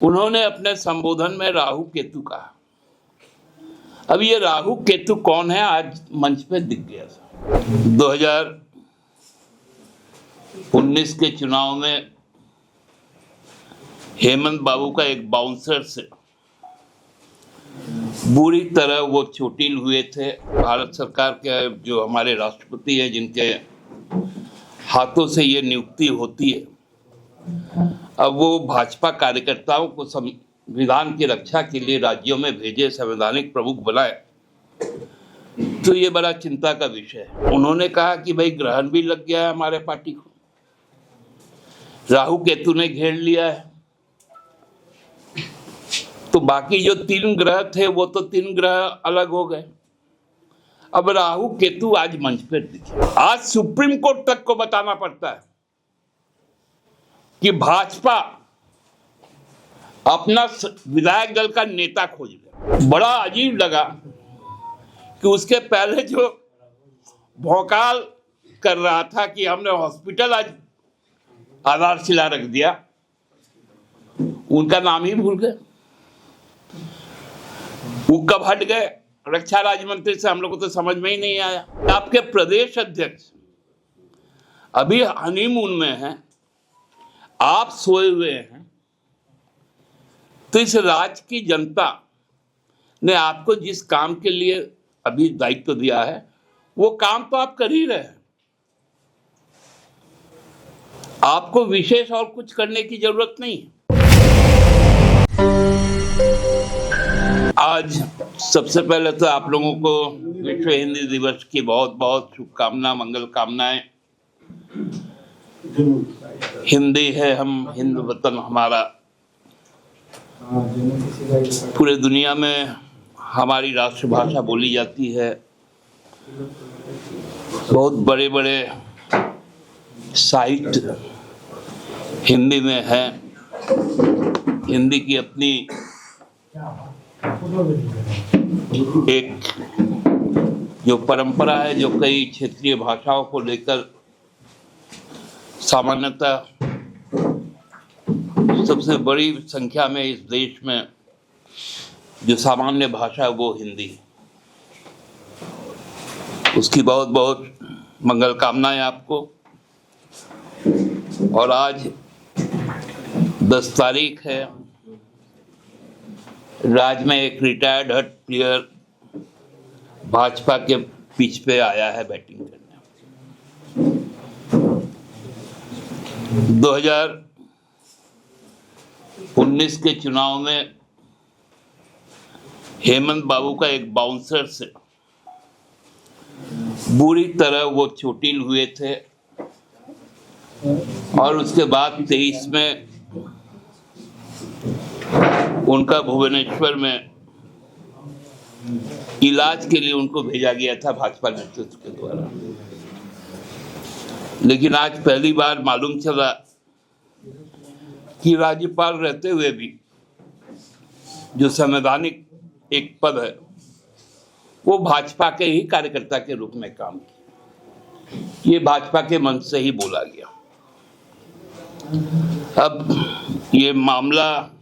उन्होंने अपने संबोधन में राहु केतु कहा। अब ये राहु केतु कौन है, आज मंच पे दिख गया। 2019 के चुनाव में हेमंत बाबू का एक बाउंसर से बुरी तरह वो चोटिल हुए थे। भारत सरकार के जो हमारे राष्ट्रपति हैं, जिनके हाथों से ये नियुक्ति होती है, अब वो भाजपा कार्यकर्ताओं को संविधान की रक्षा के लिए राज्यों में भेजे, संवैधानिक प्रमुख बनाए, तो ये बड़ा चिंता का विषय है। उन्होंने कहा कि भाई ग्रहण भी लग गया है हमारे पार्टी को, राहु केतु ने घेर लिया है, तो बाकी जो 3 ग्रह थे वो तो 3 ग्रह अलग हो गए। अब राहु केतु आज मंच पर दिखे। आज सुप्रीम कोर्ट तक को बताना पड़ता है कि भाजपा अपना विधायक दल का नेता खोज रहे। बड़ा अजीब लगा कि उसके पहले जो भौकाल कर रहा था कि हमने हॉस्पिटल आज आधारशिला रख दिया, उनका नाम ही भूल गए। वो कब हट गए रक्षा राज्य मंत्री से, हम लोग को तो समझ में ही नहीं आया। आपके प्रदेश अध्यक्ष अभी हनीमून में हैं, आप सोए हुए हैं, तो इस राज्य की जनता ने आपको जिस काम के लिए अभी दायित्व दिया है, वो काम तो आप कर ही रहे हैं। आपको विशेष और कुछ करने की जरूरत नहीं है। आज सबसे पहले तो आप लोगों को विश्व हिंदी दिवस की बहुत बहुत शुभकामना, मंगल कामनाएं। हिंदी है हम, हिंद वतन हमारा। पूरे दुनिया में हमारी राष्ट्रभाषा बोली जाती है। बहुत बड़े बड़े साहित्य हिंदी में है। हिंदी की अपनी एक जो परंपरा है, जो कई क्षेत्रीय भाषाओं को लेकर सामान्यतः सबसे बड़ी संख्या में इस देश में जो सामान्य भाषा है वो हिंदी। उसकी बहुत बहुत मंगल कामनाएं आपको। और आज 10 तारीख है। राज्य में एक रिटायर्ड हर्ट प्लेयर भाजपा के पिच पे आया है बैटिंग करने। 2019 के चुनाव में हेमंत बाबू का एक बाउंसर से बुरी तरह वो चोटिल हुए थे, और उसके बाद 23 में उनका भुवनेश्वर में इलाज के लिए उनको भेजा गया था भाजपा नेतृत्व के द्वारा। लेकिन आज पहली बार मालूम चला कि राज्यपाल रहते हुए भी जो संवैधानिक एक पद है, वो भाजपा के ही कार्यकर्ता के रूप में काम किया। ये भाजपा के मंच से ही बोला गया। अब ये मामला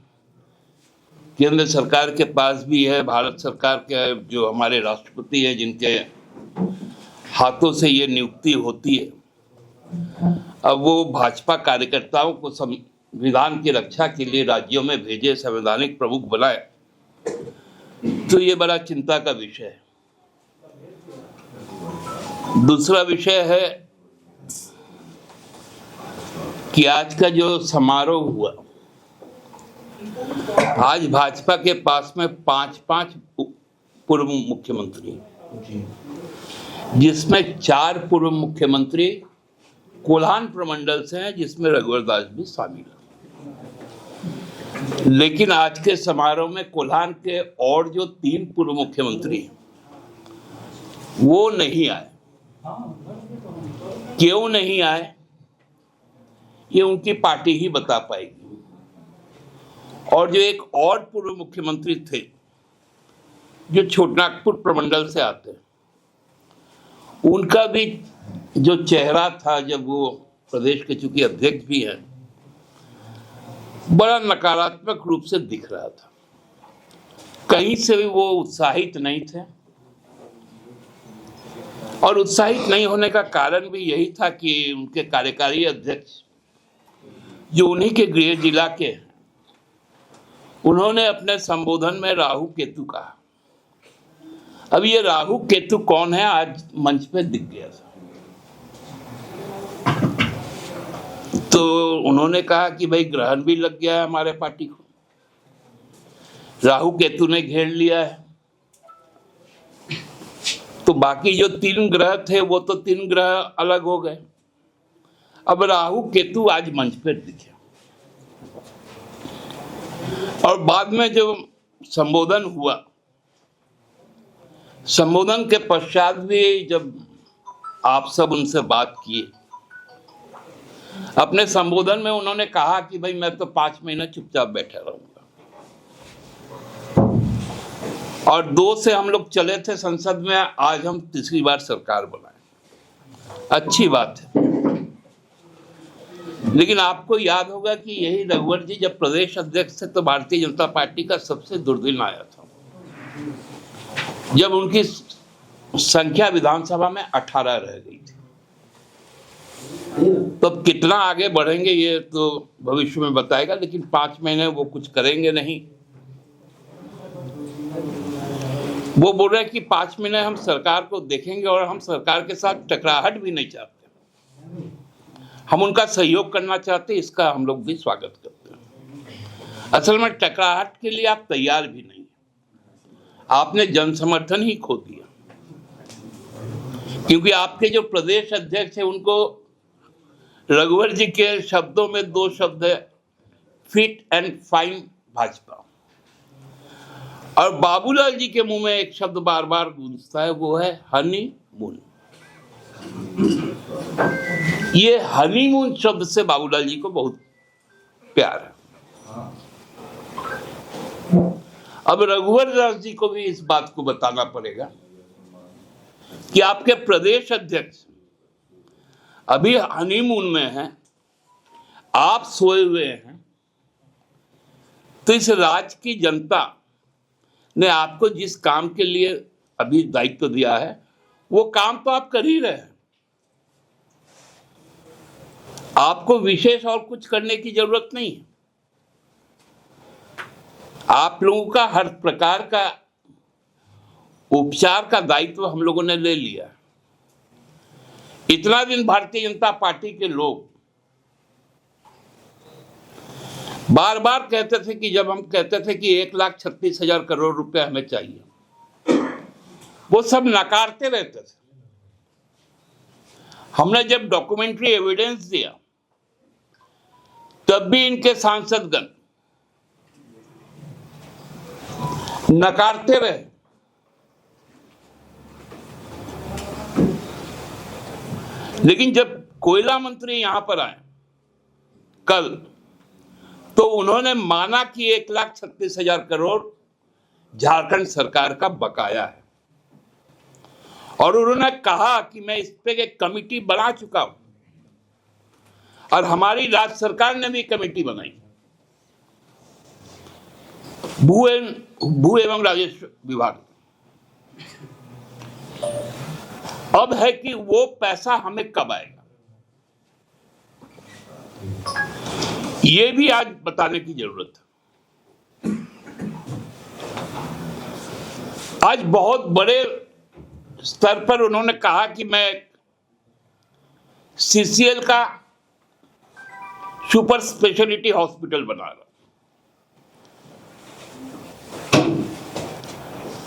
केंद्र सरकार के पास भी है। भारत सरकार के जो हमारे राष्ट्रपति हैं, जिनके हाथों से ये नियुक्ति होती है, अब वो भाजपा कार्यकर्ताओं को संविधान की रक्षा के लिए राज्यों में भेजे, संवैधानिक प्रमुख बनाए, तो ये बड़ा चिंता का विषय है। दूसरा विषय है कि आज का जो समारोह हुआ, आज भाजपा के पास में 5 पूर्व मुख्यमंत्री, जिसमें 4 पूर्व मुख्यमंत्री कोल्हान प्रमंडल से हैं, जिसमें रघुवर दास भी शामिल है। लेकिन आज के समारोह में कोल्हान के और जो 3 पूर्व मुख्यमंत्री हैं, वो नहीं आए। क्यों नहीं आए, ये उनकी पार्टी ही बता पाएगी। और जो एक और पूर्व मुख्यमंत्री थे, जो छोटनागपुर प्रमंडल से आते हैं, उनका भी जो चेहरा था, जब वो प्रदेश के चूंकि अध्यक्ष भी हैं, बड़ा नकारात्मक रूप से दिख रहा था। कहीं से भी वो उत्साहित नहीं थे, और उत्साहित नहीं होने का कारण भी यही था कि उनके कार्यकारी अध्यक्ष जो उन्हीं के गृह जिला के, उन्होंने अपने संबोधन में राहु केतु कहा। अब ये राहु केतु कौन है आज मंच पे दिख गया था। तो उन्होंने कहा कि भाई ग्रहण भी लग गया है हमारे पार्टी को, राहु केतु ने घेर लिया है। तो बाकी जो 3 ग्रह थे वो तो 3 ग्रह अलग हो गए। अब राहु केतु आज मंच पर दिखे, और बाद में जो संबोधन हुआ, संबोधन के पश्चात भी जब आप सब उनसे बात किए, अपने संबोधन में उन्होंने कहा कि भाई मैं तो 5 महीने चुपचाप बैठा रहूंगा, और 2 से हम लोग चले थे संसद में, आज हम तीसरी बार सरकार बनाए। अच्छी बात है, लेकिन आपको याद होगा कि यही रघुवर जी जब प्रदेश अध्यक्ष थे तो भारतीय जनता पार्टी का सबसे दुर्दिन आया था, जब उनकी संख्या विधानसभा में 18 रह गई थी। तो अब कितना आगे बढ़ेंगे ये तो भविष्य में बताएगा, लेकिन 5 महीने वो कुछ करेंगे नहीं। वो बोल रहे हैं कि 5 महीने हम सरकार को देखेंगे, और हम सरकार के साथ टकराहट भी नहीं चाहते, हम उनका सहयोग करना चाहते हैं। इसका हम लोग भी स्वागत करते हैं। असल में टकराहट के लिए आप तैयार भी नहीं, आपने जन समर्थन ही खो दिया, क्योंकि आपके जो प्रदेश अध्यक्ष है उनको रघुवर जी के शब्दों में 2 शब्द है, फिट एंड फाइन भाजपा, और बाबूलाल जी के मुंह में एक शब्द बार बार गूंजता है, वो है हनीमून। ये हनीमून शब्द से बाबूलाल जी को बहुत प्यार है। अब रघुवर दास जी को भी इस बात को बताना पड़ेगा कि आपके प्रदेश अध्यक्ष अभी हनीमून में हैं, आप सोए हुए हैं। तो इस राज्य की जनता ने आपको जिस काम के लिए अभी दायित्व दिया है, वो काम तो आप कर ही रहे हैं। आपको विशेष और कुछ करने की जरूरत नहीं है। आप लोगों का हर प्रकार का उपचार का दायित्व हम लोगों ने ले लिया। इतना दिन भारतीय जनता पार्टी के लोग बार बार कहते थे कि जब हम कहते थे कि 1,36,000 करोड़ रुपए हमें चाहिए, वो सब नकारते रहते थे। हमने जब डॉक्यूमेंट्री एविडेंस दिया तब भी इनके सांसदगण नकारते रहे। लेकिन जब कोयला मंत्री यहां पर आए कल, तो उन्होंने माना कि 1,36,000 करोड़ झारखंड सरकार का बकाया है, और उन्होंने कहा कि मैं इस पे एक कमेटी बना चुका हूं, और हमारी राज्य सरकार ने भी कमेटी बनाई, भू एवं राजस्व विभाग। अब है कि वो पैसा हमें कब आएगा, ये भी आज बताने की जरूरत है। आज बहुत बड़े स्तर पर उन्होंने कहा कि मैं सीसीएल का सुपर स्पेशलिटी हॉस्पिटल बना रहा।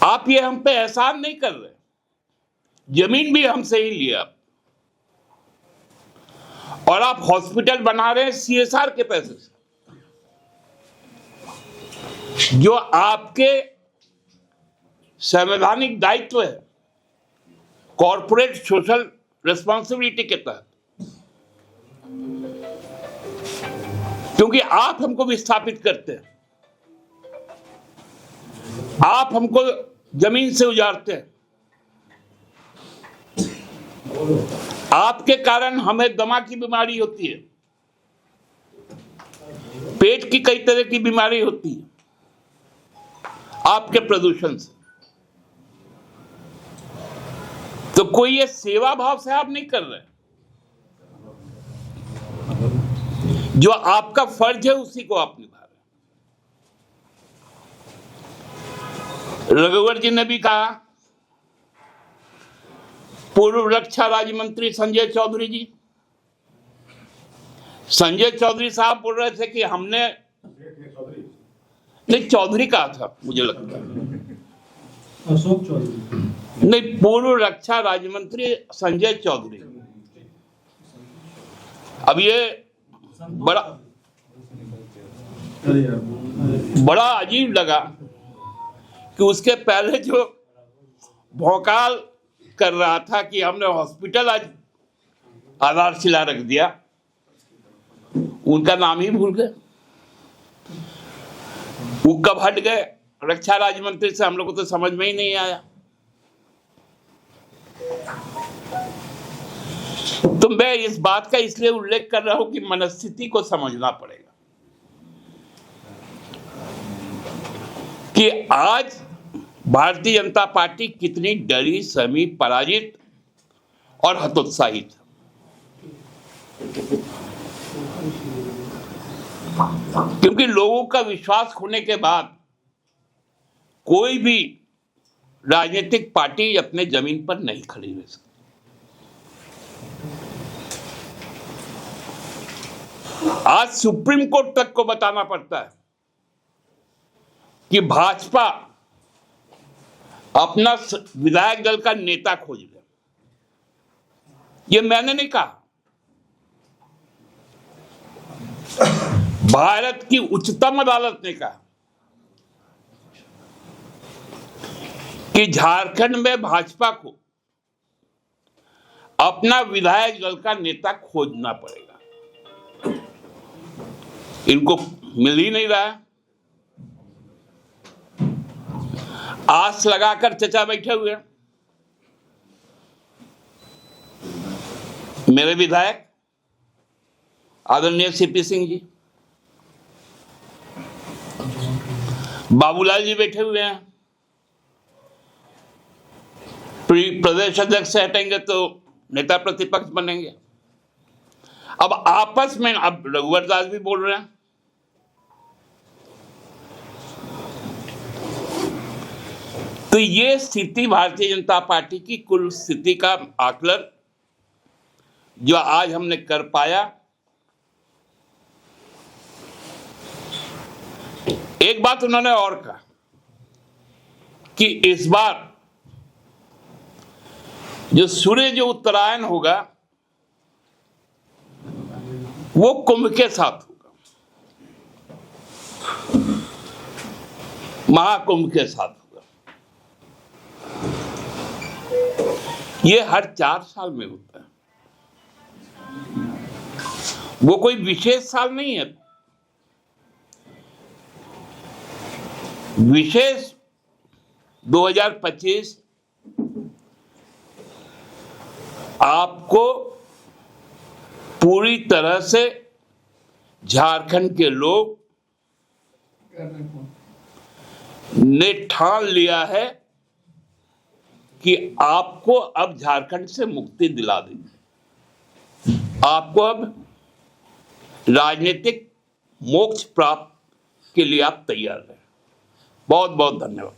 आप ये हम पे एहसान नहीं कर रहे, जमीन भी हमसे ही लिया, और आप हॉस्पिटल बना रहे हैं सीएसआर के पैसे से, जो आपके संवैधानिक दायित्व है कॉर्पोरेट सोशल रिस्पॉन्सिबिलिटी के तहत, क्योंकि आप हमको विस्थापित करते हैं, आप हमको जमीन से उजाड़ते हैं, आपके कारण हमें दमा की बीमारी होती है, पेट की कई तरह की बीमारी होती है आपके प्रदूषण से। तो कोई ये सेवा भाव से आप नहीं कर रहे, जो आपका फर्ज है उसी को आप निभा रहे। रघुवर जी ने भी कहा, पूर्व रक्षा राज्य मंत्री संजय चौधरी जी, संजय चौधरी साहब बोल रहे थे कि हमने, नहीं चौधरी कहा था मुझे लगता है, अशोक चौधरी नहीं, पूर्व रक्षा राज्य मंत्री संजय चौधरी। अब ये बड़ा अजीब लगा कि उसके पहले जो भौकाल कर रहा था कि हमने हॉस्पिटल आज आधारशिला रख दिया, उनका नाम ही भूल गए। वो कब हट गए रक्षा राज्य मंत्री से, हम लोग को तो समझ में ही नहीं आया। तो मैं इस बात का इसलिए उल्लेख कर रहा हूं कि मनस्थिति को समझना पड़ेगा कि आज भारतीय जनता पार्टी कितनी डरी, सहमी, पराजित और हतोत्साहित। क्योंकि लोगों का विश्वास खोने के बाद कोई भी राजनीतिक पार्टी अपने जमीन पर नहीं खड़ी रह सकती। आज सुप्रीम कोर्ट तक को बताना पड़ता है कि भाजपा अपना विधायक दल का नेता खोज ले। ये मैंने नहीं कहा, भारत की उच्चतम अदालत ने कहा कि झारखंड में भाजपा को अपना विधायक दल का नेता खोजना पड़ेगा। इनको मिल ही नहीं रहा है। आस लगाकर चचा बैठे हुए हैं। मेरे विधायक आदरणीय सीपी सिंह जी, बाबूलाल जी बैठे हुए हैं। प्रदेश अध्यक्ष से हटेंगे तो नेता प्रतिपक्ष बनेंगे। अब आपस में, अब रघुवर दास भी बोल रहे हैं, तो ये स्थिति भारतीय जनता पार्टी की कुल स्थिति का आकलन जो आज हमने कर पाया। एक बात उन्होंने और कहा कि इस बार जो सूर्य जो उत्तरायण होगा वो कुंभ के साथ होगा, महाकुंभ के साथ होगा। ये हर 4 साल में होता है, वो कोई विशेष साल नहीं है। विशेष 2025 आपको पूरी तरह से झारखंड के लोग ने ठान लिया है कि आपको अब झारखंड से मुक्ति दिला देंगे। आपको अब राजनीतिक मोक्ष प्राप्त के लिए आप तैयार हैं। बहुत बहुत धन्यवाद।